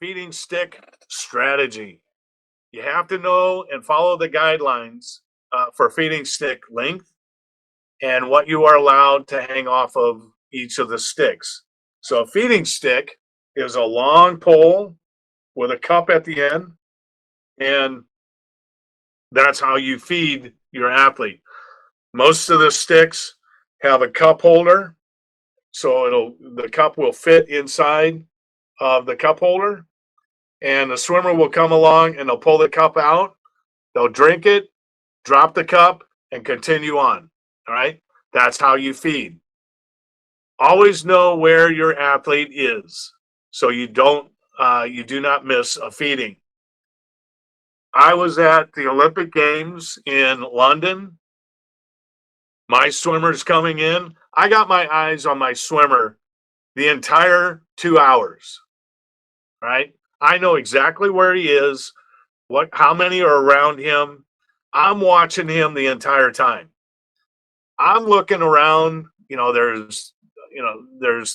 feeding stick strategy. You have to know and follow the guidelines for feeding stick length and what you are allowed to hang off of each of the sticks. So a feeding stick is a long pole with a cup at the end, and that's how you feed your athlete. Most of the sticks have a cup holder, so the cup will fit inside of the cup holder, and the swimmer will come along and they'll pull the cup out, they'll drink it, drop the cup, and continue on. All right, that's how you feed. Always know where your athlete is, so you do not miss a feeding. I was at the Olympic Games in London. My swimmer's coming in. I got my eyes on my swimmer the entire 2 hours, right? I know exactly where he is, how many are around him. I'm watching him the entire time. I'm looking around, there's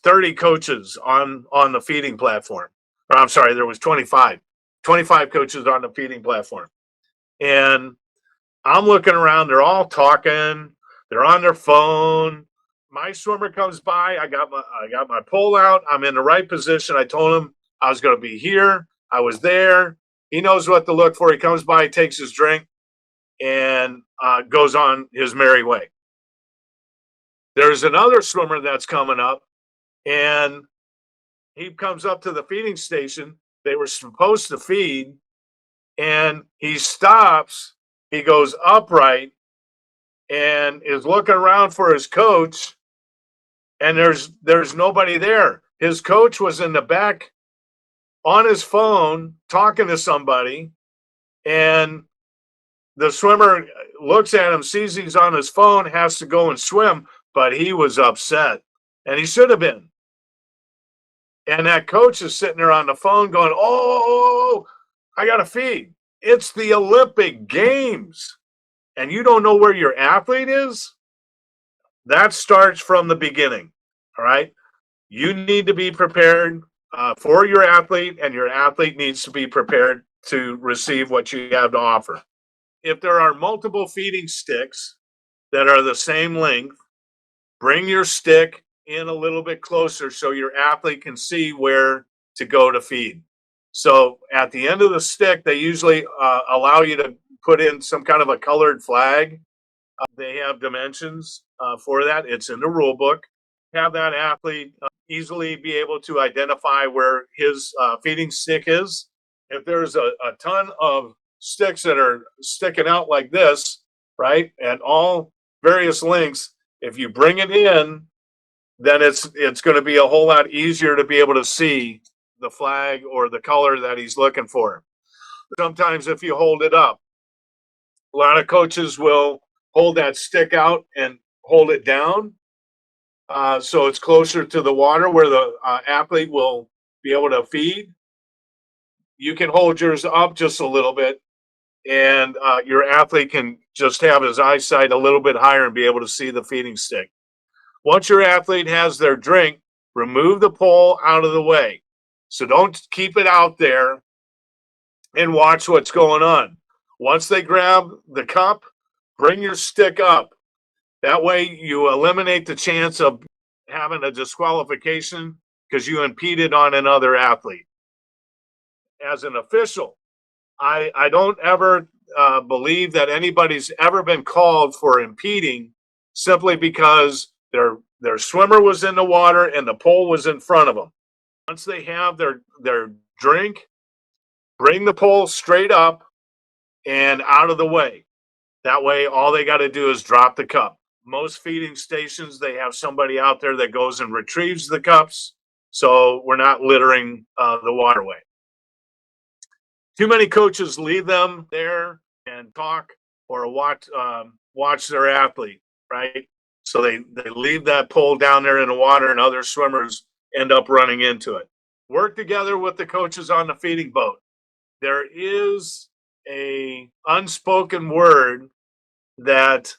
30 coaches on the feeding platform. Or I'm sorry, there was 25. 25 coaches on the feeding platform. And I'm looking around, they're all talking, they're on their phone. My swimmer comes by, I got my pole out, I'm in the right position. I told him I was going to be here. I was there. He knows what to look for. He comes by, takes his drink, and goes on his merry way. There's another swimmer that's coming up, and he comes up to the feeding station. They were supposed to feed, and he stops. He goes upright and is looking around for his coach, and there's nobody there. His coach was in the back on his phone talking to somebody, and the swimmer looks at him, sees he's on his phone, has to go and swim, but he was upset, and he should have been. And that coach is sitting there on the phone going, oh, I got to feed. It's the Olympic Games, and you don't know where your athlete is? That starts from the beginning, all right? You need to be prepared for your athlete, and your athlete needs to be prepared to receive what you have to offer. If there are multiple feeding sticks that are the same length, bring your stick in a little bit closer so your athlete can see where to go to feed. So at the end of the stick, they usually allow you to put in some kind of a colored flag. They have dimensions for that. It's in the rule book. Have that athlete easily be able to identify where his feeding stick is. If there's a ton of sticks that are sticking out like this, right, at all various lengths, if you bring it in, then it's going to be a whole lot easier to be able to see the flag or the color that he's looking for. Sometimes if you hold it up, a lot of coaches will hold that stick out and hold it down so it's closer to the water where the athlete will be able to feed. You can hold yours up just a little bit, and your athlete can just have his eyesight a little bit higher and be able to see the feeding stick. Once your athlete has their drink, remove the pole out of the way. So don't keep it out there and watch what's going on. Once they grab the cup, bring your stick up. That way you eliminate the chance of having a disqualification because you impeded on another athlete. As an official, I don't ever believe that anybody's ever been called for impeding simply because their swimmer was in the water and the pole was in front of them. Once they have their drink, bring the pole straight up and out of the way. That way, all they got to do is drop the cup. Most feeding stations, they have somebody out there that goes and retrieves the cups, so we're not littering the waterway. Too many coaches leave them there and talk or watch their athlete, right? So they leave that pole down there in the water, and other swimmers end up running into it. Work together with the coaches on the feeding boat. There is a unspoken word that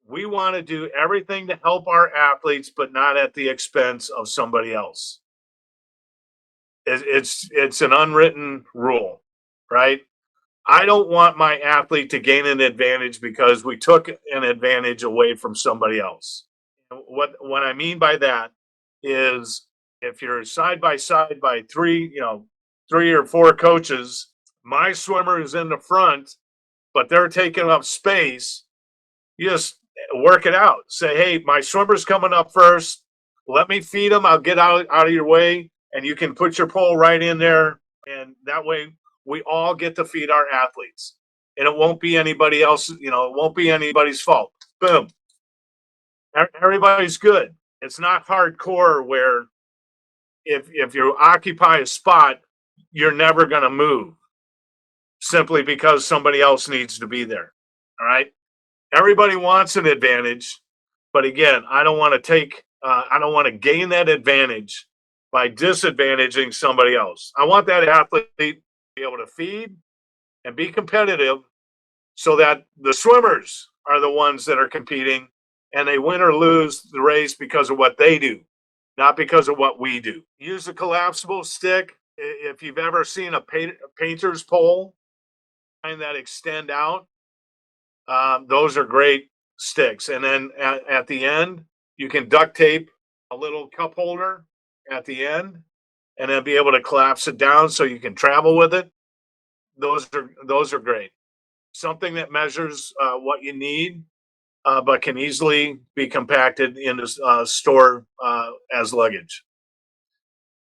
we want to do everything to help our athletes, but not at the expense of somebody else. It's an unwritten rule, right? I don't want my athlete to gain an advantage because we took an advantage away from somebody else. What I mean by that is if you're side by side by three or four coaches, my swimmer is in the front, but they're taking up space. You just work it out. Say, hey, my swimmer's coming up first. Let me feed them. I'll get out of your way, and you can put your pole right in there, and that way we all get to feed our athletes, and it won't be anybody else. It won't be anybody's fault. Boom, everybody's good. It's not hardcore where if you occupy a spot, you're never going to move simply because somebody else needs to be there. All right. Everybody wants an advantage, but again, I don't want to gain that advantage by disadvantaging somebody else. I want that athlete to be able to feed and be competitive so that the swimmers are the ones that are competing and they win or lose the race because of what they do, not because of what we do. Use a collapsible stick. If you've ever seen a painter's pole that extend out, those are great sticks. And then at the end, you can duct tape a little cup holder at the end and then be able to collapse it down so you can travel with it. Those are great. Something that measures what you need, but can easily be compacted into store as luggage.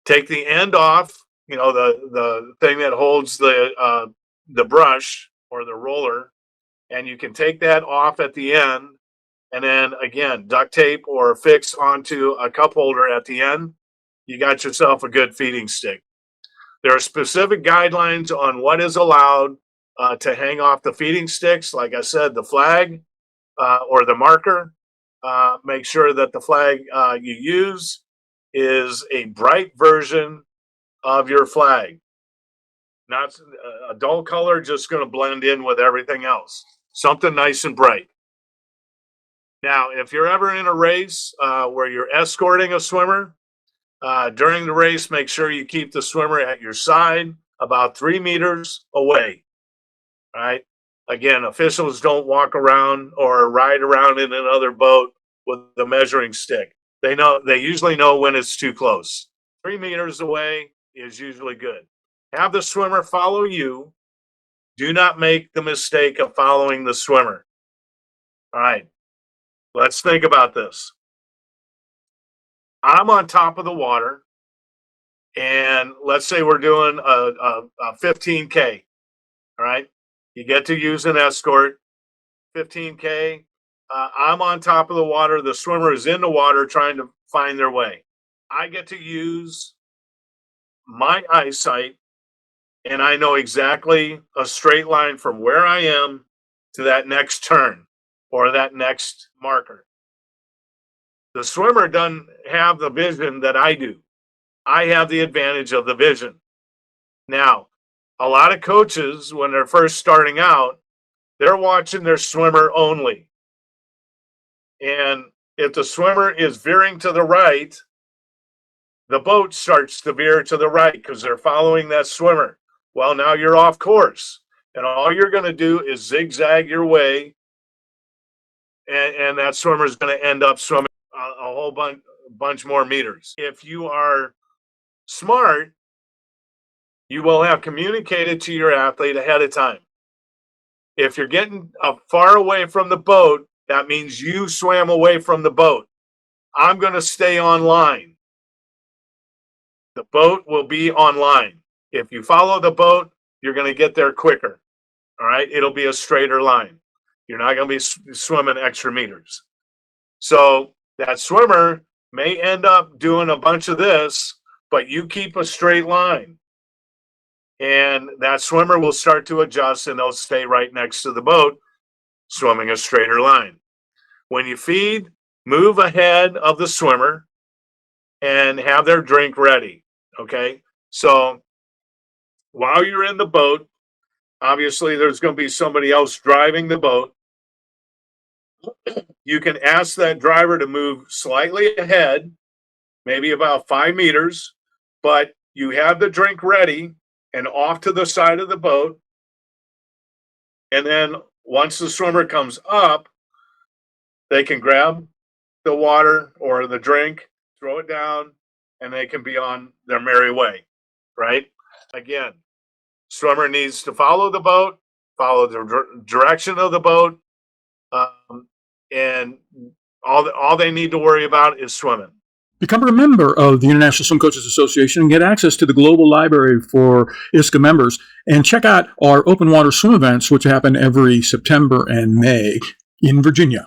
Take the end off, the thing that holds the brush or the roller, and you can take that off at the end, and then again duct tape or fix onto a cup holder at the end. You got yourself a good feeding stick. There are specific guidelines on what is allowed to hang off the feeding sticks. Like I said, the flag or the marker. Make sure that the flag you use is a bright version of your flag, not a dull color, just going to blend in with everything else. Something nice and bright. Now, if you're ever in a race where you're escorting a swimmer, during the race, make sure you keep the swimmer at your side about 3 meters away. All right. Again, officials don't walk around or ride around in another boat with a measuring stick. They usually know when it's too close. 3 meters away is usually good. Have the swimmer follow you. Do not make the mistake of following the swimmer. All right. Let's think about this. I'm on top of the water, and let's say we're doing a 15K. All right. You get to use an escort, 15K. I'm on top of the water. The swimmer is in the water trying to find their way. I get to use my eyesight, and I know exactly a straight line from where I am to that next turn or that next marker. The swimmer doesn't have the vision that I do. I have the advantage of the vision. Now, a lot of coaches, when they're first starting out, they're watching their swimmer only. And if the swimmer is veering to the right, the boat starts to veer to the right because they're following that swimmer. Well, now you're off course. And all you're going to do is zigzag your way. And that swimmer is going to end up swimming a whole bunch more meters. If you are smart, you will have communicated to your athlete ahead of time. If you're getting far away from the boat, that means you swam away from the boat. I'm going to stay on line. The boat will be on line. If you follow the boat, you're going to get there quicker. All right. It'll be a straighter line. You're not going to be swimming extra meters. So that swimmer may end up doing a bunch of this, but you keep a straight line. And that swimmer will start to adjust and they'll stay right next to the boat, swimming a straighter line. When you feed, move ahead of the swimmer and have their drink ready. Okay. So while you're in the boat, obviously there's going to be somebody else driving the boat. You can ask that driver to move slightly ahead, maybe about 5 meters, but you have the drink ready and off to the side of the boat. And then once the swimmer comes up, they can grab the water or the drink, throw it down, and they can be on their merry way, right? Again, swimmer needs to follow the boat, follow the direction of the boat, and all they need to worry about is swimming. Become a member of the International Swim Coaches Association and get access to the global library for ISCA members. And check out our open water swim events, which happen every September and May in Virginia.